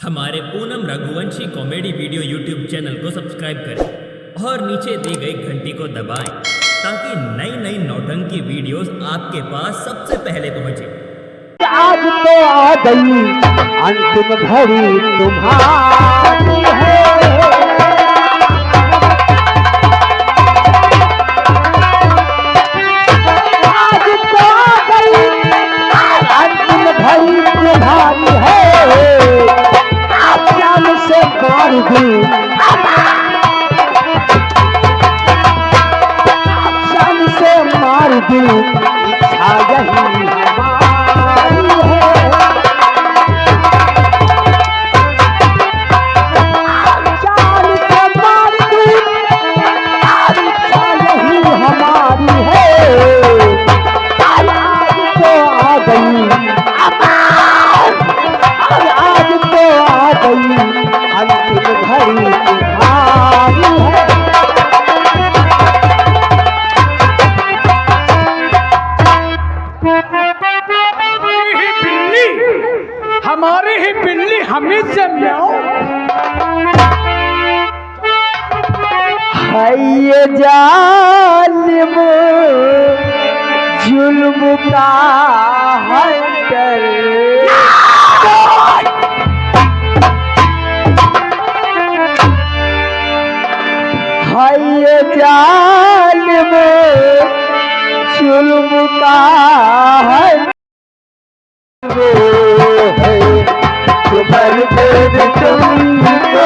हमारे Poonam Raghuvanshi comedy video YouTube channel को subscribe करें और नीचे दी गई घंटी को दबाएं ताकि नई नई नौटंकी वीडियोस आपके पास सबसे पहले पहुंचे। आज तो आ गई अंतिम घड़ी तुम्हारी है। आज तो आ गई अंतिम घड़ी तुम्हारी है। जान से मार दूं, जान से मार दूं, इच्छा यही हमारी है। जान से मार दूं, इच्छा यही हमारी है। आज तो आ गई, आज तो आ गई अंतिम घड़ी तुम्हारी है। हमारी ही बिल्ली हमें से म्याऊं। है ये जालिम जुल्म का है डर। है ये जालिम जुल्म का है तुमको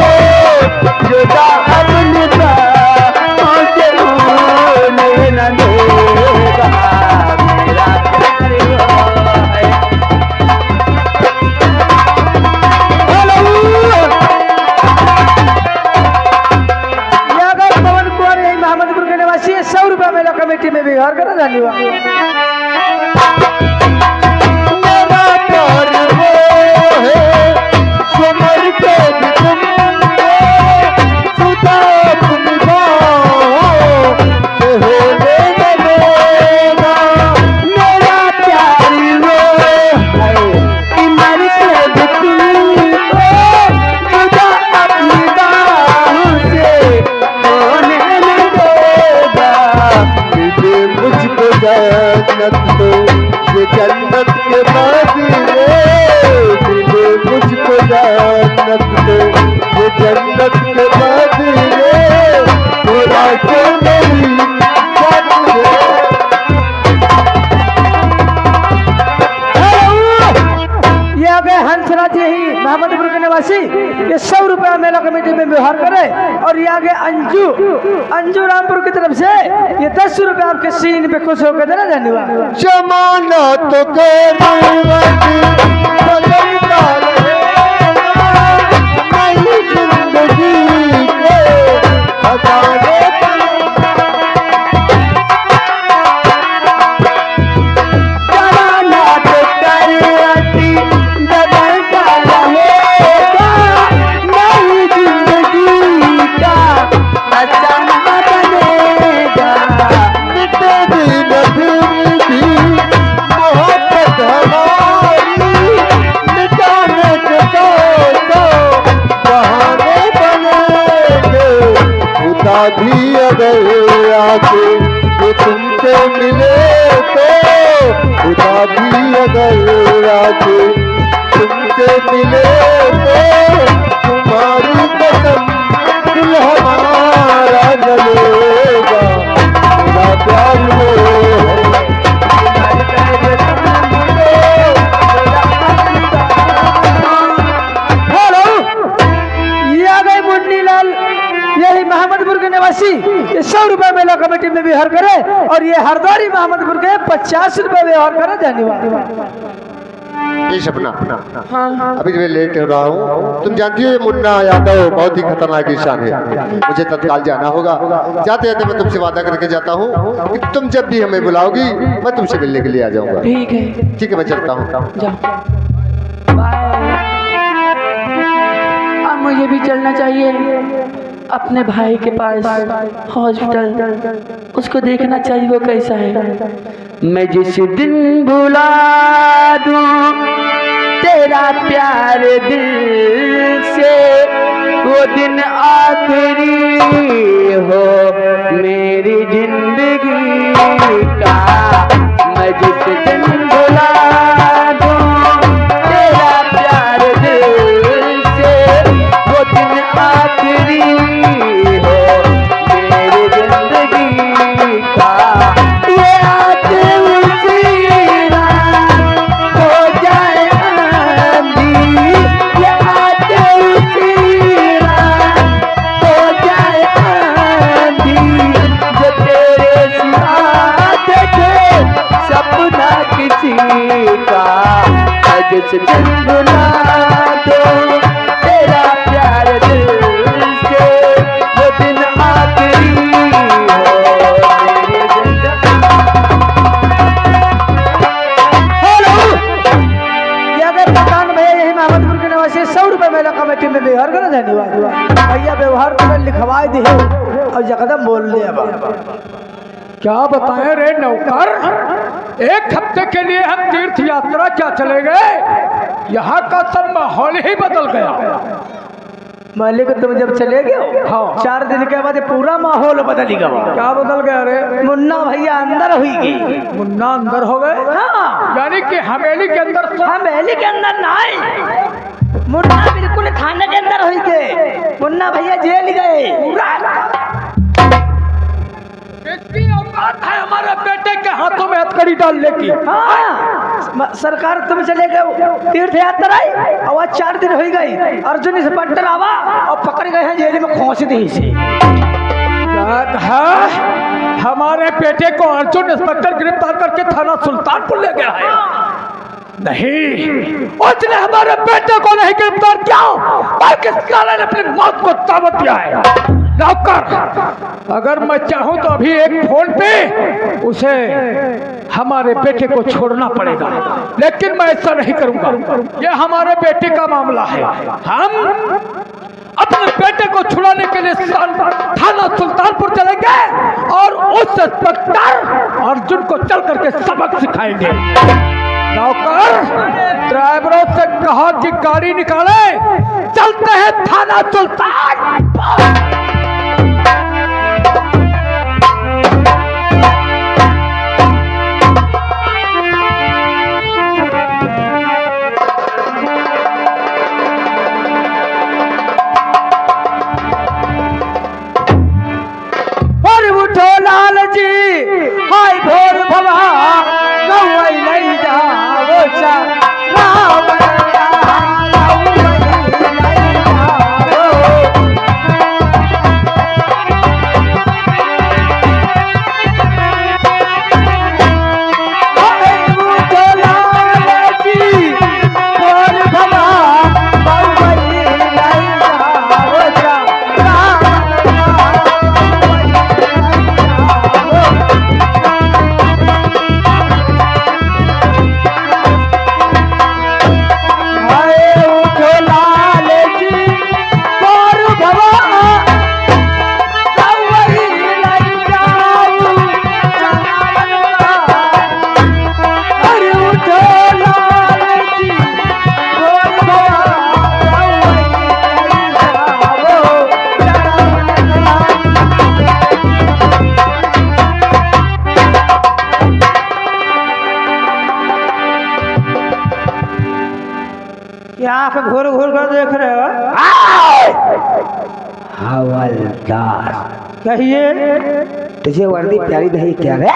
जुदा अपना मुझे होने न देगा मेरा प्यार है। पवन कुंवर यही मोहम्मदपुर के निवासी है। 100 रुपया मेला कमेटी में व्यवहार करा धन्यवाद। जन्नत के बादले मिले मुझको जन्नत दो, ये जन्नत के बादले थोड़ा से मेरी ये आ गए हंसराज यही मोहम्मदपुर के निवासी। ये 100 रुपया मेला कमेटी में व्यवहार करे। और ये आ गए अंजू रामपुर की तरफ से ये 10 रुपया आपके सीन पे खुश होकर देना धन्यवाद। जमाना तो भी अगर आके ये तुमसे मिले तो, खुदा भी अगर आके तुमसे मिले तो तुम्हारी कसम दिल हमारा जलेगा मेरा प्यार हो। यही मोहम्मदपुर के निवासी ये 100 रुपया मेला कमेटी में व्यवहार करे। और ये हरदौरी मोहम्मदपुर के 50 रुपया व्यवहार करे धन्यवाद। ये सपना अभी मैं लेट हो रहा हूँ। तुम जानती हो ये मुन्ना यादव बहुत ही खतरनाक इंसान है। मुझे तत्काल जाना होगा। जाते जाते मैं तुमसे वादा करके जाता हूँ कि तुम जब भी हमें बुलाओगी मैं तुमसे मिलने के लिए आ जाऊंगा। ठीक है, ठीक है, मैं चलता हूँ। अब मुझे भी चलना चाहिए अपने भाई के पास हॉस्पिटल। उसको देखना चाहिए वो कैसा है। मैं जिस दिन भुला दूं तेरा प्यार दिल दिन आखिरी हो मेरी जिंदगी का, मैं जिस दिन भुला दूं तेरा प्यार दिल से, वो दिन आखिरी हो मेरी जिंदगी का। ये आज उसी रात हो जाए आंधी, ये आज उसी रात हो जाए आंधी, जो तेरे साथ थे सपना किसी का, जिस दिन भुला दो तेरा प्यार दिल से, वो दिन आखिरी हो मेरी जिंदगी। ये अगर मकान भैया यही मोहम्मदपुर के निवासी 100 रुपए मेला कमेटी में व्यवहार करो। धन्यवाद भैया, व्यवहार कर लिखवाई दी और यकदम बोल दिया। क्या बताएं रे नौकर, एक हफ्ते के लिए हम तीर्थ यात्रा क्या चले गए, यहाँ का सब माहौल ही बदल गया। मालिक तुम जब चले गए हाँ। 4 दिन के बाद पूरा माहौल बदल गया। क्या बदल गया रे? मुन्ना भैया अंदर हुई गई। मुन्ना अंदर हो गए? हाँ। यानी कि हवेली के अंदर हवेली के अंदर नहीं, मुन्ना बिल्कुल थाने के अंदर हुई गए। मुन्ना भैया जेल गए। इसकी औकात है हमारे बेटे के हाथों में हथकड़ी डालने की। हाँ। सरकार तुम चले गए तीर्थ यात्रा आई और आज 4 दिन हो गई। अर्जुन इंस्पेक्टर आवा और पकड़ गए हैं जेल में खोस दी से। याद है हमारे बेटे को अर्जुन इंस्पेक्टर गिरफ्तार करके थाना सुल्तानपुर ले गया है। नहीं, उसने हमारे बेटे को नहीं गिरफ्तार किया, बल्कि साले ने अपनी मौत को दावत दिया है। नौकर, अगर मैं चाहूं तो अभी एक फोन पे उसे हमारे बेटे को छोड़ना पड़ेगा, लेकिन मैं ऐसा नहीं करूंगा। यह हमारे बेटे का मामला है। हम अपने बेटे को छुड़ाने के लिए थाना सुल्तानपुर चलेंगे और उस इंस्पेक्टर अर्जुन को चल करके सबक सिखाएंगे। नौकर, ड्राइवरों से कहा कि गाड़ी निकाले, चलते हैं थाना सुल्तानपुर। हाय भोर भवा गौई नहीं जाओ राम घूर घूर कर देख रहे हो। हवलदार, कहिए। तुझे वर्दी प्यारी नहीं क्या रे?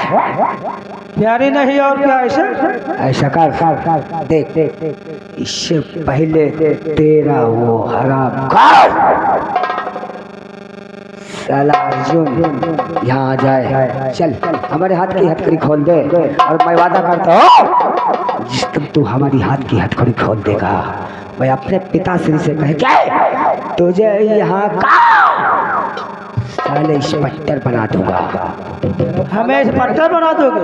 प्यारी नहीं और क्या? ऐसा कर देख, इससे पहले तेरा वो हराम साला अर्जुन यहाँ आ जाए। चल हमारे हाथ की हथकड़ी खोल दे, और मैं वादा करता हूँ जिस दिन तू हमारी हाथ की हथकड़ी खोल देगा, मैं अपने पिताश्री से कह के तुझे यहाँ का साले इंस्पेक्टर बना दूंगा। हमें इंस्पेक्टर बना दोगे?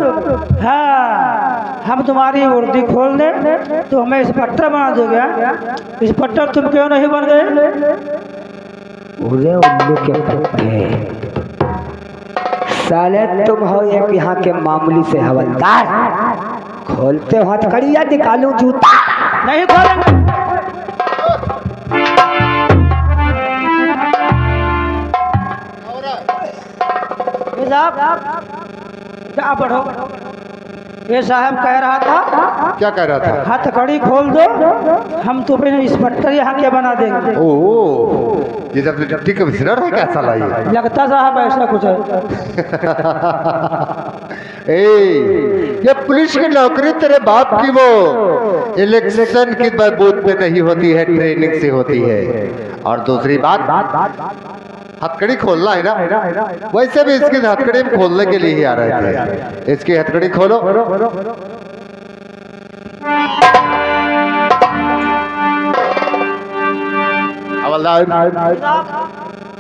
हाँ, हम तुम्हारी वर्दी खोल दें तो हमें इंस्पेक्टर बना दोगे। इंस्पेक्टर तुम क्यों नहीं बन गए? उरे उल्लू के पत्ते, साले तुम हो एक यहाँ के मामूली से हवलदार। खोलते हो हथकड़ी या निकालूं जूता? नहीं खोलेंगे। क्या बढ़ो? ये साहब कह रहा था क्या कह रहा था? हथकड़ी खोल दो, हम तुम्हें इंस्पेक्टर यहाँ के बना देंगे। ओ, ये जब डिप्टी कमिश्नर है कैसा लाइए? लगता साहब ऐसा कुछ है। ये पुलिस की नौकरी तेरे बाप की वो इलेक्शन की बूथ पे नहीं होती है, ट्रेनिंग से होती है। और दूसरी बात, हथकड़ी खोलना है ना, वैसे भी इसकी हथकड़ी में खोलने के लिए ही आ रहे थे। इसकी हथकड़ी खोलो।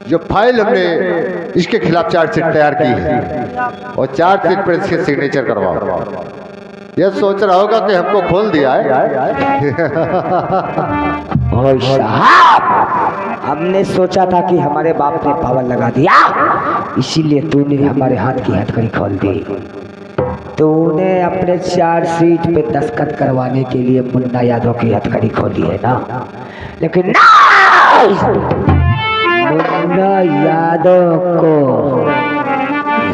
जो फाइल हमने इसके खिलाफ चार्जशीट तैयार की है और चार्जशीट पर इसके सिग्नेचर करवाओ। यह सोच रहा होगा कि हमको खोल दिया है। और साहब, हमने सोचा था कि हमारे बाप ने पावर लगा दिया, इसीलिए तूने हमारे हाथ की हथकड़ी खोल दी। तूने अपने चार्जशीट पे दस्तखत करवाने के लिए मुन्ना यादव की हथकड़ी खोली है ना, लेकिन मुन्ना यादव को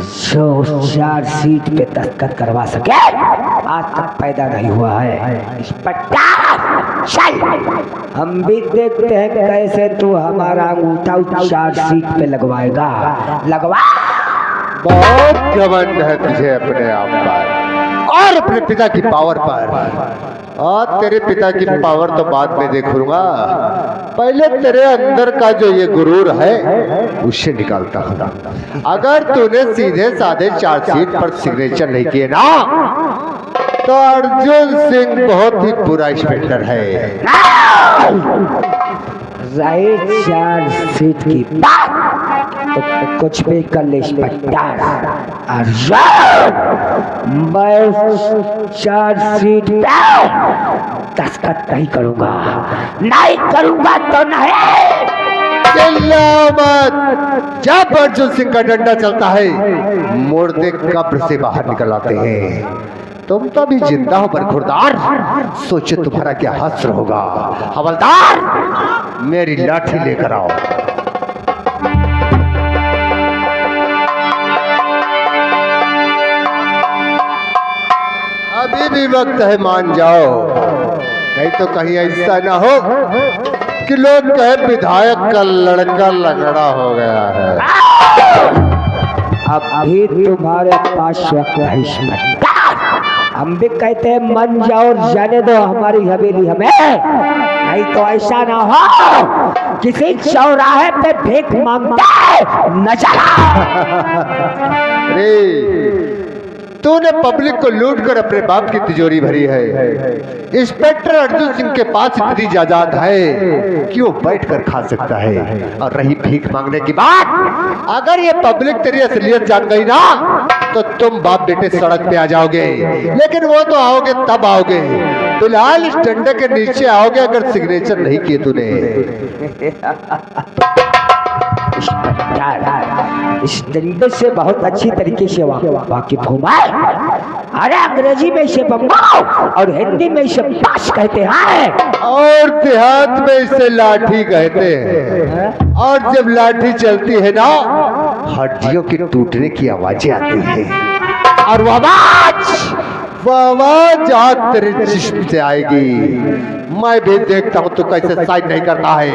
जो चार्जशीट पे दस्तखत करवा सके आज तक पैदा नहीं हुआ है। इंस्पेक्टर चल, हम भी देखते हैं कैसे तू हमारा अंगूठा चार्जशीट पे लगवाएगा। लगवा। बहुत घमंड है तुझे अपने आप पर और अपने पिता की पावर पर। और तेरे पिता की पावर तो बाद में देखूंगा, पहले तेरे अंदर का जो ये गुरूर है उससे निकालता हूँ। अगर तूने सीधे साधे चार्जशीट पर सिग्नेचर नहीं किए ना, तो अर्जुन सिंह बहुत ही बुरा इंस्पेक्टर है। चार्जशीट की बात तो कुछ भी कर ले इंस्पेक्टर, मैं चार्जशीट पे दस्तखत नहीं करूंगा, नहीं करूंगा तो नहीं। चिल्लाओ मत। जब अर्जुन सिंह का डंडा चलता है मुर्दे कब्र से बाहर निकल आते हैं। तुम तो अभी जिंदा हो बरखुरदार, सोचे तुम्हारा क्या हश्र होगा। हवलदार, मेरी लाठी लेकर आओ। अभी भी वक्त है, मान जाओ, नहीं तो कहीं ऐसा ना हो कि लोग कहे विधायक का लड़का लंगड़ा हो गया है। अभी तुम्हारे पास वक्त है इंस्पेक्टर, हम भी कहते हैं मन जाओ और जाने दो हमारी हवेली हमें, नहीं तो ऐसा ना हो किसी चौराहे पे भीख मांगते नजर रे, तूने पब्लिक को लूट कर अपने बाप की तिजोरी भरी है। इंस्पेक्टर अर्जुन सिंह के पास इतनी जायदाद है कि वो बैठ कर खा सकता है। और रही भीख मांगने की बात, अगर ये पब्लिक तेरी असलियत जान गई ना, तो तुम बाप बेटे सड़क पे आ जाओगे। लेकिन वो तो आओगे तब आओगे, फिलहाल इस डंडे के नीचे आओगे अगर सिग्नेचर नहीं किए तूने। इस डंडे से बहुत अच्छी तरीके से वाकिफ हूँ मैं। अरे अंग्रेजी में इसे बम्बो और हिंदी में इसे पास कहते हैं, और देहात में इसे लाठी कहते हैं। और जब लाठी चलती है ना, हड्डियों की टूटने की आवाजें आती हैं। और वो आवाज आज तेरे जिस्म से आएगी। मैं भी देखता हूँ तू कैसे साइड नहीं करता है।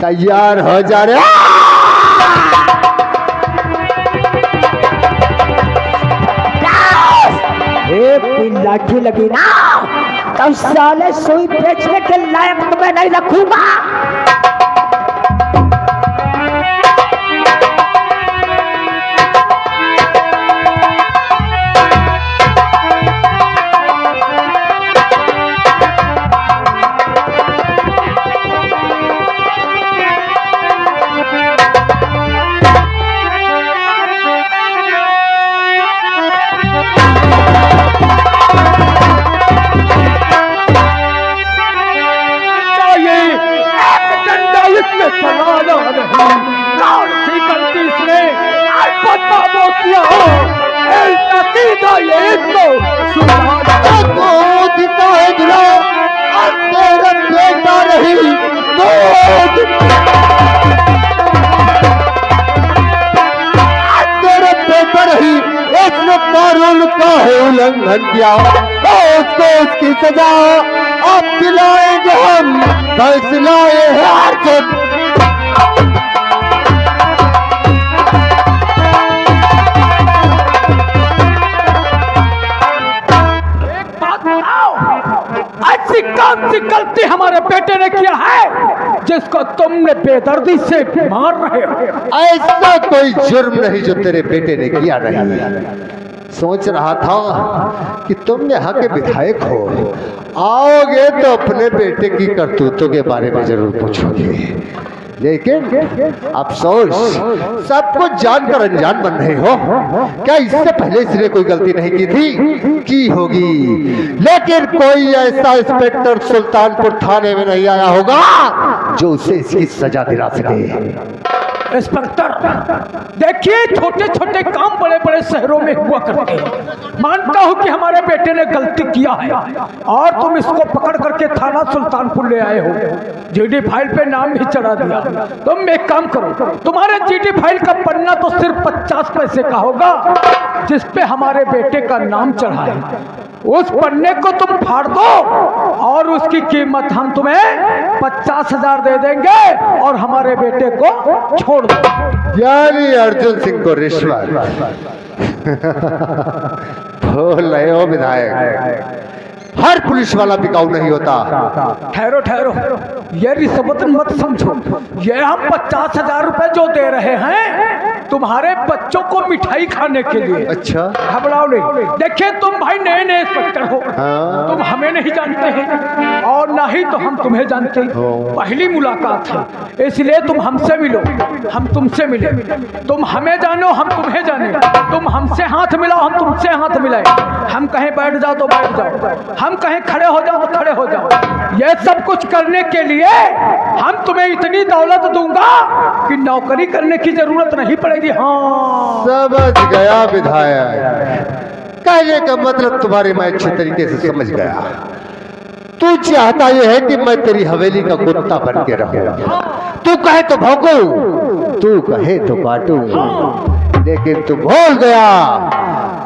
तैयार हो जा रे। एक लाठी लगी ना, तब साले सुई बेचने के लायक तुम्हें नहीं रखूंगा। उल्लंघन किया तो उसको उसकी सजा अब दिलाएंगे हम, फैसला ये है अर्जुन। ऐसी कौन सी गलती हमारे बेटे ने किया है जिसको तुमने बेदर्दी से मार रहे हो? ऐसा कोई जुर्म नहीं जो तेरे बेटे ने किया नहीं। सोच रहा था कि तुम यहाँ के विधायक हो, आओगे तो अपने बेटे की करतूतों के बारे में जरूर पूछोगे, लेकिन अफसोस सब कुछ जानकर अनजान बन रहे हो। क्या इससे पहले इसने कोई गलती नहीं की थी? की होगी, लेकिन कोई ऐसा इंस्पेक्टर सुल्तानपुर थाने में नहीं आया होगा जो उसे इसकी सजा दिला सके। इंस्पेक्टर देखिए, छोटे छोटे काम बड़े बड़े शहरों में हुआ करते हैं। मानता हूँ कि हमारे बेटे ने गलती किया है और तुम इसको पकड़ करके थाना सुल्तानपुर ले आए हो, जीडी फाइल पे नाम भी चढ़ा दिया। तुम एक काम करो, तुम्हारे जीडी फाइल का पन्ना तो सिर्फ 50 पैसे का होगा जिसपे हमारे बेटे का नाम चढ़ा है। उस पन्ने को तुम फाड़ दो और उसकी कीमत हम तुम्हें 50,000 दे देंगे और हमारे बेटे को छोड़ दो। यानी अर्जुन सिंह को रिश्वत बोल रहे हो विधायक? हर पुलिस वाला बिकाऊ नहीं होता। ठहरो ठहरो, ये रिश्वत मत समझो। ये हम 50,000 रुपए जो दे रहे हैं तुम्हारे बच्चों को मिठाई खाने के लिए। अच्छा, घबराओ नहीं। देखिए तुम भाई नए नए इंस्पेक्टर हो, हाँ। तुम हमें नहीं जानते हैं और ना ही तो हम तुम्हें जानते हैं। पहली मुलाकात है, इसलिए तुम हमसे मिलो, हम तुमसे मिले। तुम हमें जानो, हम तुम्हें जाने। तुम हमसे हाथ मिलाओ, हम तुमसे हाथ मिलाए। हम कहीं बैठ जाओ तो बैठ जाओ, हम कहीं खड़े हो जाओ तो खड़े हो जाओ। ये सब कुछ करने के लिए हम तुम्हें इतनी दौलत दूंगा कि नौकरी करने की जरूरत नहीं पड़ेगी। हाँ समझ गया विधायक, कहने का मतलब तुम्हारी मैं अच्छे तरीके से समझ गया। तू चाहता यह है कि मैं तेरी हवेली का कुत्ता बन के रहूं। तू कहे तो भौंकूं, तू कहे तो काटूं, लेकिन तू भूल गया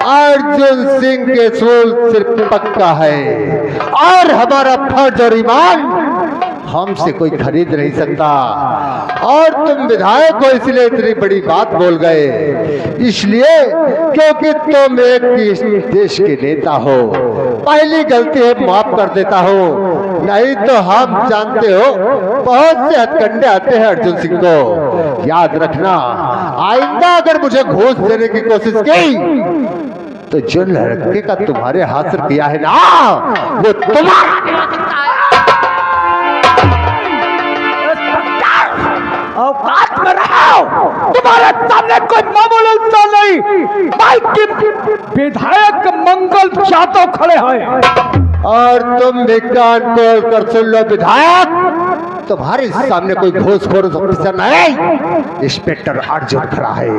अर्जुन सिंह के सूल सिर्फ पक्का है और हमारा फर्ज और ईमान हमसे कोई खरीद नहीं सकता। और तुम विधायक हो इसलिए इतनी बड़ी बात बोल गए, इसलिए क्योंकि तुम एक देश के नेता हो। पहली गलती है माफ कर देता हो, नहीं तो हम जानते हो बहुत से हथकंडे आते हैं अर्जुन सिंह को। याद रखना, आइंदा अगर मुझे घूस देने की कोशिश की तो जो लड़के का तुम्हारे हाथ से किया है ना वो तुम्हारा। औकात में रहो, तुम्हारे सामने कोई मामूली इंसान नहीं, बल्कि विधायक मंगल यादव खड़े हैं। और तुम भी कान खोल कर सुन लो विधायक, तुम्हारे सामने कोई घूसखोर ऑफिसर नहीं, इंस्पेक्टर अर्जुन खड़ा है।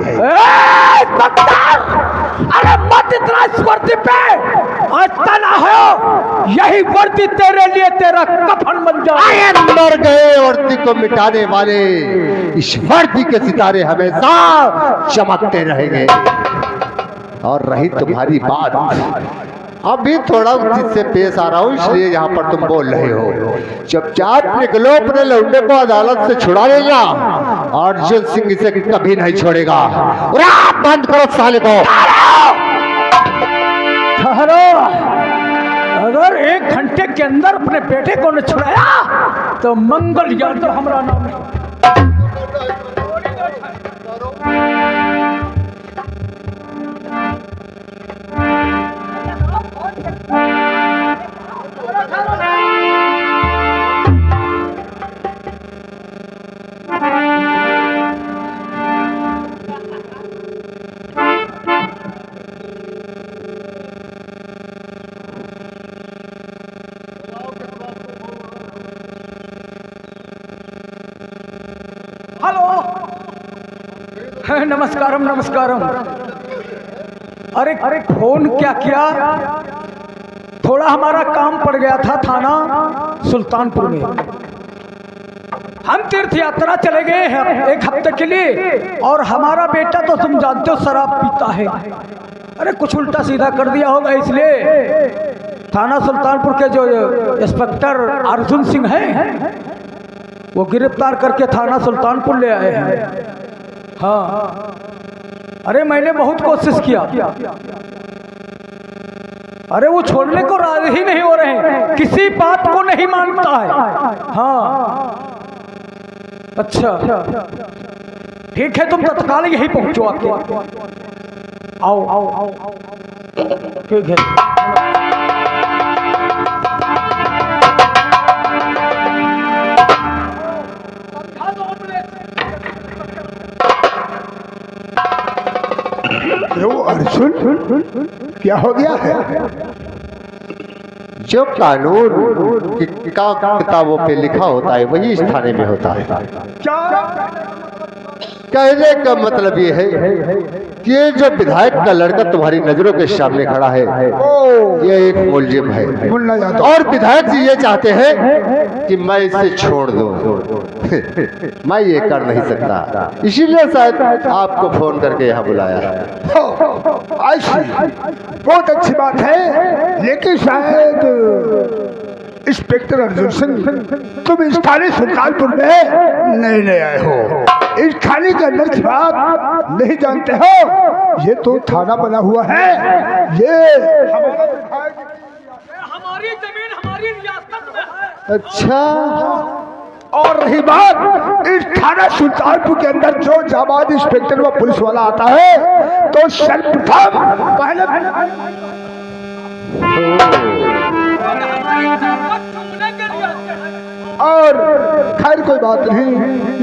अरे मत इतना इस वर्दी पे आता ना हो, यही वर्दी तेरे लिए तेरा कफन बन जाए। मर गए वर्दी को मिटाने वाले इस वर्दी के सितारे हमेशा चमकते रहेंगे। और रही तुम्हारी बात, अभी थोड़ा उचित से पेश आ रहा हूँ इसलिए यहाँ पर तुम बोल रहे हो। चुपचाप निकलो, अपने लौंडे को अदालत से छुड़ा लेना। अर्जुन सिंह इसे कभी नहीं छोड़ेगा। बंद करो साले को। ठहरो, अगर 1 घंटे के अंदर अपने बेटे को न छुड़ाया तो मंगल यादव हमारा नाम है। नमस्कारम नमस्कारम। अरे फोन क्या किया, थोड़ा हमारा काम पड़ गया था थाना सुल्तानपुर में। हम तीर्थ यात्रा चले गए हैं 1 हफ्ते के लिए और हमारा बेटा तो तुम जानते हो शराब पीता है। अरे कुछ उल्टा सीधा कर दिया होगा इसलिए थाना सुल्तानपुर के जो इंस्पेक्टर अर्जुन सिंह हैं वो गिरफ्तार करके थाना सुल्तानपुर ले आए हैं। हाँ, अरे मैंने बहुत कोशिश किया, अरे वो छोड़ने को राजी ही नहीं हो रहे, किसी बात को नहीं मानता है। हाँ अच्छा ठीक है, तुम तत्काल यही पहुंचो आके। आओ आओ आओ ठीक है। अर्जुन क्या हो गया है? जो कानून की किताबों पे लिखा होता है वही इस थाने में होता है। कहने का मतलब ये है कि ये जो विधायक का लड़का तुम्हारी नजरों के सामने खड़ा है ये एक मुलजिम है, और विधायक जी ये चाहते हैं कि मैं इसे छोड़ दूं। मैं ये कर नहीं सकता, इसीलिए शायद आपको फोन करके यहाँ बुलाया। बहुत अच्छी बात है, लेकिन शायद इंस्पेक्टर अर्जुन सिंह तुम इस थाने सुल्तानपुर में नहीं आए हो, इस थाने के अंदर की बात नहीं जानते हो। ये तो थाना बना हुआ है, ये हमारी जमीन हमारी रियासत में है। अच्छा, और रही बात इस थाना सुल्तानपुर के अंदर जो जाबाज इंस्पेक्टर व पुलिस वाला आता है तो सर्वप्रथम पहले और खैर कोई बात नहीं,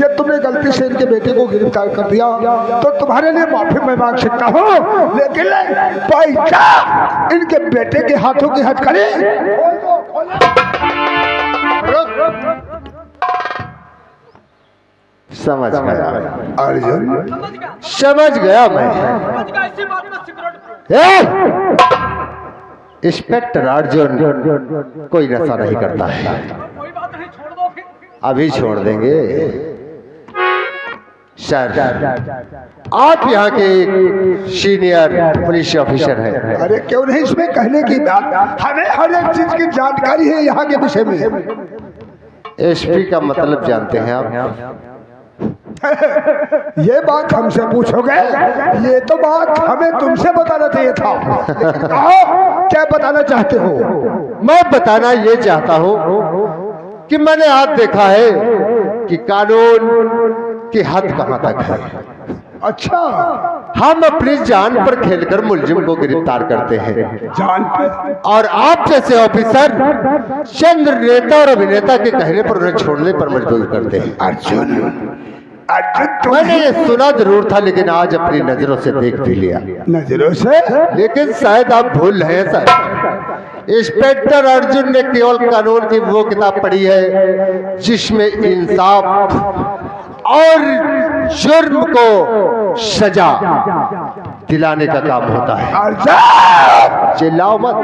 ये तुमने गलती से इनके बेटे को गिरफ्तार कर दिया तो तुम्हारे लिए माफी मैं मांग सकता हूँ, लेकिन पैसा इनके बेटे के हाथों की हथकड़ी। समझ गया अर्जुन, समझ गया मैं। इंस्पेक्टर अर्जुन कोई नशा नहीं करता है, अभी छोड़ देंगे। सर, आप यहाँ के सीनियर पुलिस ऑफिसर हैं। अरे क्यों नहीं, इसमें कहने की बात, हमें हर एक चीज की जानकारी है यहाँ के विषय में। एसपी का मतलब जानते हैं आप? ये बात हमसे पूछोगे? ये तो बात हमें तुमसे बताना चाहिए था। कहो क्या बताना चाहते हो? मैं बताना ये चाहता हूँ कि मैंने आज देखा है कि कानून की हद कहाँ तक है। अच्छा, हम अपनी जान पर खेलकर मुलजिम को गिरफ्तार करते हैं, जान पे? और आप जैसे ऑफिसर चंद नेता और अभिनेता के कहने पर उन्हें छोड़ने पर मजबूर करते हैं। अर्जुन, मैंने ये सुना जरूर था, लेकिन आज अपनी नजरों से देख भी लिया। नजरों से? लेकिन शायद आप भूल रहे हैं सर, इंस्पेक्टर अर्जुन ने केवल कानून की वो किताब पढ़ी है जिसमें इंसाफ और जुर्म को सजा दिलाने का काम होता है। अर्जुन, चिल्लाओ मत।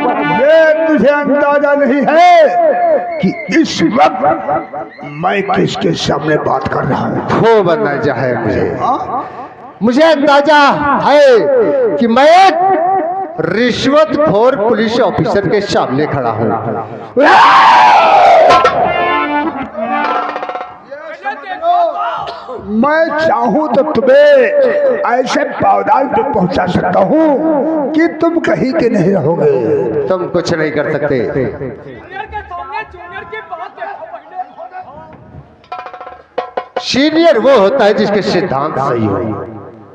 ये तुझे अंदाजा नहीं है कि इस वक्त मैं किसके सामने बात कर रहा हूँ? खो बनना चाहे मुझे अंदाजा है कि मैं एक रिश्वतखोर पुलिस ऑफिसर के सामने खड़ा हूँ। मैं चाहूँ तो तुम्हें ऐसे पावदान पे पहुंचा सकता हूँ कि तुम कहीं के नहीं रहोगे। तुम कुछ नहीं कर सकते। सीनियर वो होता है जिसके सिद्धांत सही हो,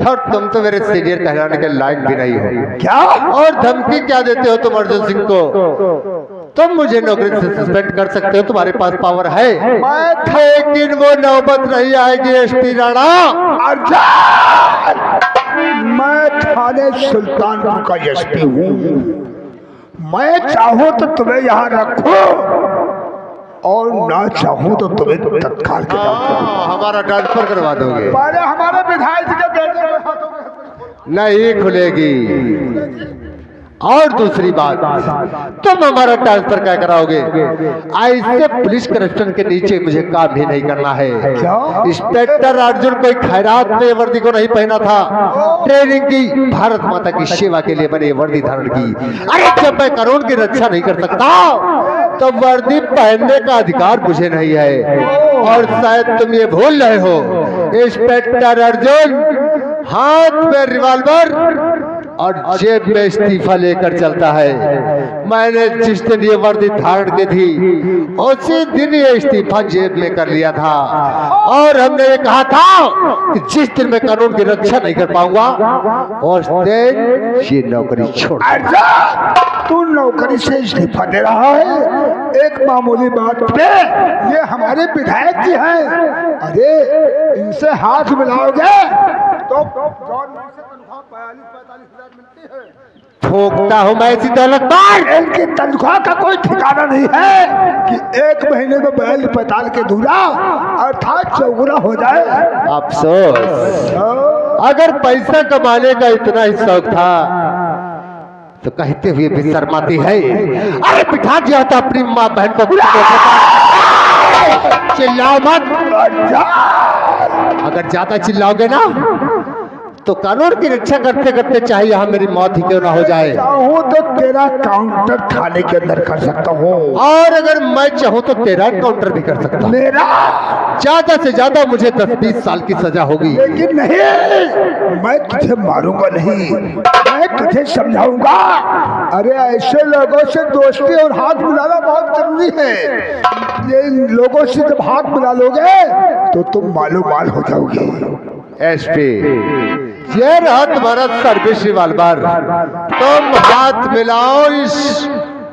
और तुम तो मेरे सीनियर कहलाने के लायक भी नहीं हो। क्या? और धमकी क्या देते हो तुम अर्जुन सिंह को? तुम मुझे नौकरी से सस्पेंड कर सकते हो, तुम्हारे पास पावर है, लेकिन वो नौबत नहीं आएगी एसपी राणा। मैं थाने सुल्तानपुर का एसपी हूँ, मैं चाहूँ तो तुम्हें यहाँ रखूं और ना चाहूँ तो तुम्हें तत्काल हमारा ट्रांसफर करवा दोगे? पहले हमारे विधायक के बेटे नहीं खुलेगी। और दूसरी बात, तुम हमारा ट्रांसफर क्या कराओगे? ऐसे पुलिस करप्शन के नीचे मुझे काम भी नहीं करना है। इंस्पेक्टर अर्जुन कोई खैरात में वर्दी को नहीं पहना था, ट्रेनिंग की, भारत माता की सेवा के लिए मैंने वर्दी धारण की। अरे जब मैं कानून की रक्षा नहीं कर सकता तो वर्दी पहनने का अधिकार मुझे नहीं है। और शायद तुम ये भूल रहे हो, इंस्पेक्टर अर्जुन हाथ में रिवॉल्वर और जेब में इस्तीफा लेकर चलता है। मैंने जिस दिन ये वर्दी धारण की थी उसी दिन ये इस्तीफा जेब में कर लिया था, और हमने ये कहा था कि जिस दिन मैं कानून की रक्षा नहीं कर पाऊंगा उस दिन ये नौकरी छोड़। तू नौकरी से इस्तीफा दे रहा है? एक मामूली बात पे ये हमारे विधायक जी हैं, अरे इनसे हाथ मिलाओगे तो गवर्नमेंट से तनख्वाह 42-45 हजार मिलती है। ठोकता हूँ मैं ऐसी दौलतदार। इनकी तनख्वाह का कोई ठिकाना नहीं है कि एक महीने में 42-45 के दूरा अर्थात चौगुना हो जाए। अफसोस, अगर पैसा कमाने का इतना ही शौक था तो कहते हुए भी शर्माती है। अरे बिठा दिया था अपनी माँ बहन को। चिल्लाओ मत, अगर ज्यादा चिल्लाओगे ना तो कानून की रक्षा करते करते चाहे यहाँ मेरी मौत ही क्यों ना हो जाए। चाहूँ तो तेरा काउंटर थाने के अंदर कर सकता हूँ, और अगर मैं चाहूँ तो तेरा काउंटर भी कर सकता हूँ। मेरा ज्यादा से ज्यादा मुझे 10-20 साल की सजा होगी। लेकिन नहीं, मैं तुझे मारूंगा नहीं, मैं तुझे समझाऊंगा। अरे ऐसे लोगों से दोस्ती और हाथ मिलाना बहुत जरूरी है। ये लोगों से जब हाथ मिला लोगे तो तुम मालूम माल हो जाओगे। एसपी, ये रहा तुम्हारा सर्विस रिवॉल्वर, तुम हाथ मिलाओ इस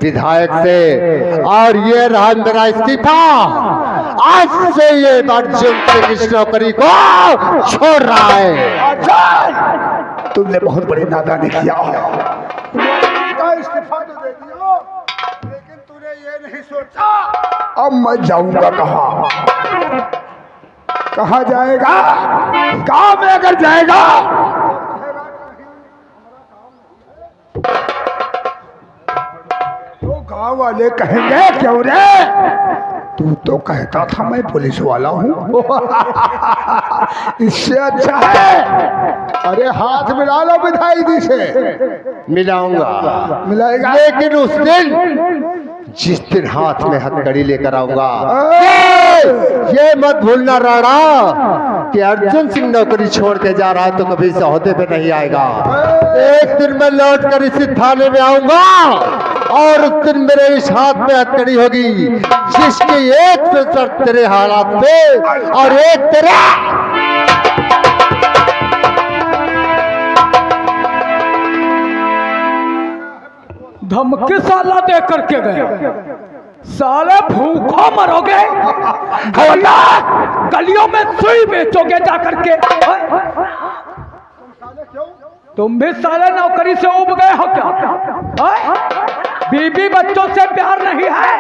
विधायक से, और ये रहा मेरा इस्तीफा। आज से ये अर्जुन सिंह इस नौकरी को छोड़ रहा है। तुमने बहुत बड़ी नादानी किया। इस्तीफा तो दे दिया, लेकिन तूने ये नहीं सोचा अब मैं जाऊंगा कहाँ जाएगा? गांव में अगर जाएगा तो गांव वाले कहेंगे क्यों रे, तू तो कहता था मैं पुलिस वाला हूँ। इससे अच्छा है अरे हाथ मिला लो विधायक जी से। मिलाऊंगा, मिलाएगा, लेकिन उस दिन जिस दिन हाथ में हथकड़ी लेकर आऊंगा। ये मत भूलना राणा कि अर्जुन सिंह नौकरी छोड़ के जा रहा है तो कभी इस ओहदे पे नहीं आएगा। एक दिन मैं लौट कर इसी थाने में आऊंगा और उस दिन मेरे इस हाथ में हथकड़ी होगी जिसकी एक शर्त तेरे हालात पे और एक तेरे। धमकी साला दे करके गए, साले भूखों मरोगे, गलियों में सुई बेचोगे जा करके। तुम भी साले नौकरी से उब गए हो क्या? बीबी बच्चों से प्यार नहीं है?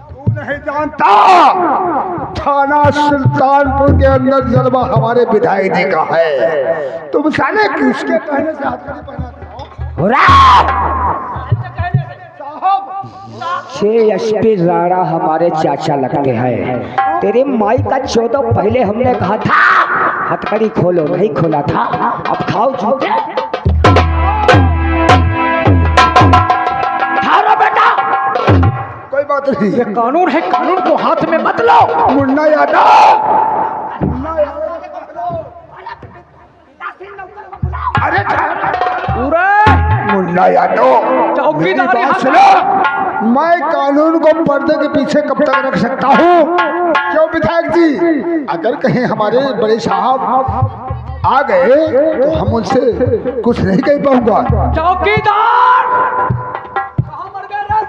तू नहीं जानता थाना सुल्तानपुर के अंदर जलवा हमारे विधायक जी का है। तुम साले किसके कहने से हथकड़ी पहनाते हो? एसपी राणा हमारे चाचा लगते हैं। तेरे माई का 14 पहले हमने कहा था हथकड़ी खोलो, नहीं खोला था। अब खाओ झूठे। बेटा कोई बात नहीं, ये कानून है, कानून को हाथ में मत लो। मुन्ना यादव, अरे पूरे मुन्ना यादव चौकीदारी बात सुनो। मैं कानून को पर्दे के पीछे कब तक रख सकता हूँ? क्यों विधायक जी, अगर कहीं हमारे बड़े साहब आ गए तो हम उनसे कुछ नहीं कह पाऊंगा। चौकीदार कहाँ मर गए रे?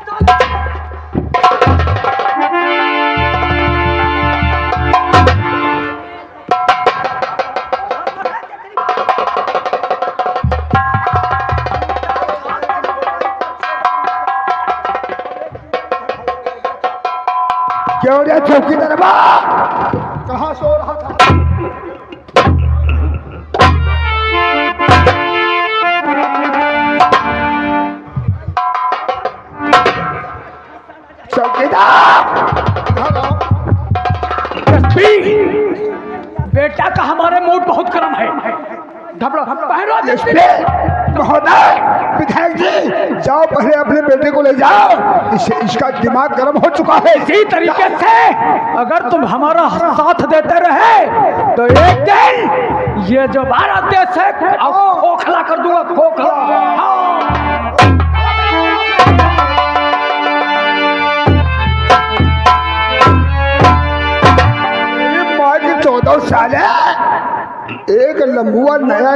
क्यों रे चौकीदार, कहाँ सो रहा था? नहीं, बेटा का हमारे मूड बहुत गर्म है। घबरा पहलो महोदय, विधायक जी, जाओ पहले अपने बेटे को ले जाओ, इसका दिमाग गर्म हो चुका है। इसी तरीके से अगर तुम हमारा साथ देते रहे तो एक दिन ये जो भारत देश है खोखला कर दूंगा, खोखला। माँ की 14 साल है, एक लंबुआ नया